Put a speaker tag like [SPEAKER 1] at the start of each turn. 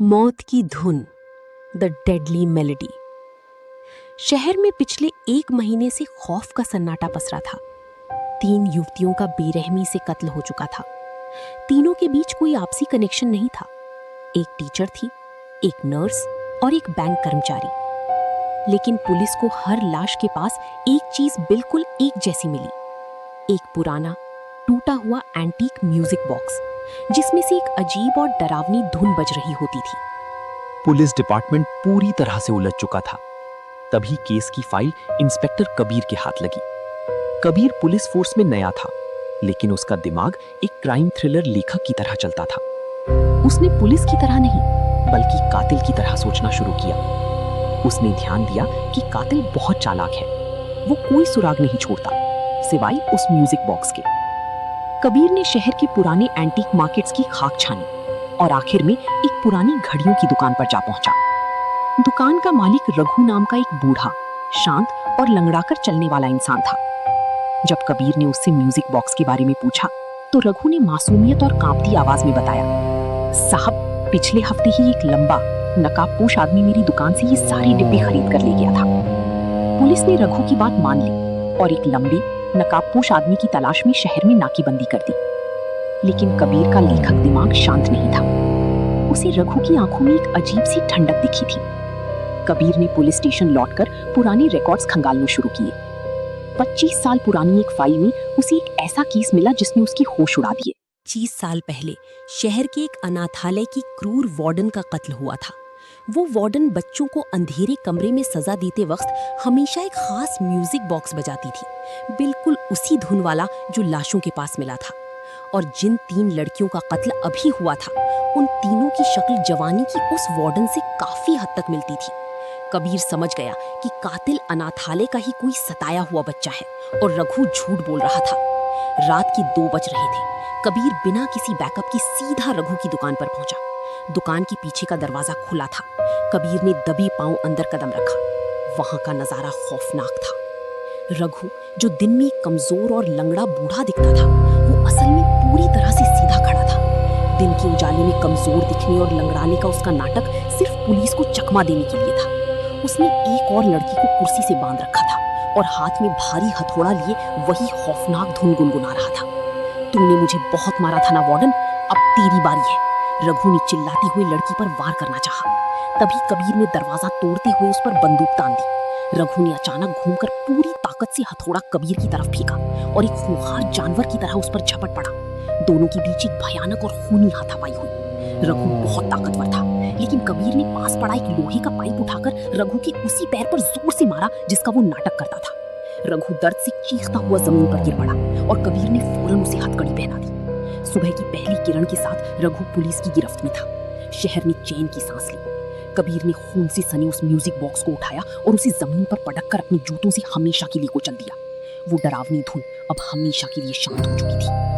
[SPEAKER 1] मौत की धुन, द डेडली मेलेडी। शहर में पिछले 1 महीने से खौफ का सन्नाटा पसरा था। 3 युवतियों का बेरहमी से कत्ल हो चुका था। तीनों के बीच कोई आपसी कनेक्शन नहीं था। एक टीचर थी, एक नर्स और एक बैंक कर्मचारी। लेकिन पुलिस को हर लाश के पास एक चीज बिल्कुल एक जैसी मिली। एक पुराना टूटा हुआ एंटीक म्यूजिक बॉक्स, जिसमें से एक अजीब और डरावनी धुन बज रही होती थी।
[SPEAKER 2] पुलिस डिपार्टमेंट पूरी तरह से उलझ चुका था। तभी केस की फाइल इंस्पेक्टर कबीर के हाथ लगी। कबीर पुलिस फोर्स में नया था, लेकिन उसका दिमाग एक क्राइम थ्रिलर लेखक की तरह चलता था। उसने पुलिस की तरह नहीं, बल्कि कातिल की तरह सोचना शुरू किया। उसने ध्यान दिया कि कातिल बहुत चालाक है। वो कोई सुराग नहीं छोड़ता, सिवाय उस म्यूजिक बॉक्स के। कबीर ने शहर के पुराने एंटीक मार्केट्स की खाक छानी और आखिर में एक पुरानी घड़ियों की दुकान पर जा पहुंचा। दुकान का मालिक रघु नाम का एक बूढ़ा, शांत और लंगड़ाकर चलने वाला इंसान था। जब कबीर ने उससे म्यूजिक बॉक्स के बारे में पूछा, तो रघु ने मासूमियत और कांपती आवाज में बताया, साहब, पिछले हफ्ते ही एक लंबा नकाबपोश आदमी मेरी दुकान से ये सारे डिब्बे खरीद कर ले गया था। पुलिस ने रघु की बात मान ली और एक लंबे नकाबपोश आदमी की तलाश में शहर में नाकेबंदी कर दी। लेकिन कबीर का लेखक दिमाग शांत नहीं था। उसे रघु की आंखों में एक अजीब सी ठंडक दिखी थी। कबीर ने पुलिस स्टेशन लौटकर पुराने रिकॉर्ड्स खंगालने शुरू किए। 25 साल पुरानी एक फाइल में उसे एक ऐसा केस मिला जिसने उसकी होश उड़ा दिए।
[SPEAKER 1] 25 साल पहले शहर के एक अनाथालय की क्रूर वार्डन का कत्ल हुआ था। वो वार्डन बच्चों को अंधेरे कमरे में सजा देते वक्त हमेशा एक खास म्यूजिक बॉक्स बजाती थी, बिल्कुल उसी धुन वाला जो लाशों के पास मिला था। और जिन 3 लड़कियों का कत्ल अभी हुआ था, उन तीनों की शक्ल जवानी की उस वार्डन से काफी हद तक मिलती थी। कबीर समझ गया कि कातिल अनाथालय का ही कोई सताया हुआ बच्चा है और रघु झूठ बोल रहा था। रात के 2 बज रहे थे। कबीर बिना किसी बैकअप के सीधा रघु की दुकान पर पहुंचा। दुकान के पीछे का दरवाजा खुला था। कबीर ने दबे पांव अंदर कदम रखा। वहां का नजारा खौफनाक था। रघु, जो दिन में एक कमजोर और लंगड़ा बूढ़ा दिखता था, वो असल में पूरी तरह से सीधा खड़ा था। दिन के उजाले में कमजोर दिखने और लंगड़ाने का उसका नाटक सिर्फ पुलिस को चकमा देने के लिए था। उसने एक और लड़की को कुर्सी से बांध रखा था और हाथ में भारी हथौड़ा लिए वही खौफनाक धुन गुनगुना रहा था। तुमने मुझे बहुत मारा था ना वार्डन, अब तेरी बारी है। रघु ने चिल्लाती हुई लड़की पर वार करना चाहा। तभी कबीर ने दरवाजा तोड़ते हुए उस पर बंदूक तान दी। रघु ने अचानक घूमकर पूरी ताकत से हथौड़ा कबीर की तरफ फेंका और एक खूंखार जानवर की तरह उस पर झपट पड़ा। दोनों के बीच एक भयानक और खूनी हाथापाई हुई। रघु बहुत ताकतवर था, लेकिन कबीर ने पास पड़ा एक लोहे का पाइप उठाकर रघु के उसी पैर पर जोर से मारा जिसका वो नाटक करता था। रघु दर्द से चीखता हुआ जमीन पर गिर पड़ा और कबीर ने फौरन उसे हथकड़ी पहना दी। सुबह की पहली किरण के साथ रघु पुलिस की गिरफ्त में था। शहर ने चैन की सांस ली। कबीर ने खून से सने उस म्यूजिक बॉक्स को उठाया और उसे जमीन पर पटक कर अपने जूतों से हमेशा के लिए कुचल दिया। वो डरावनी धुन अब हमेशा के लिए शांत हो चुकी थी।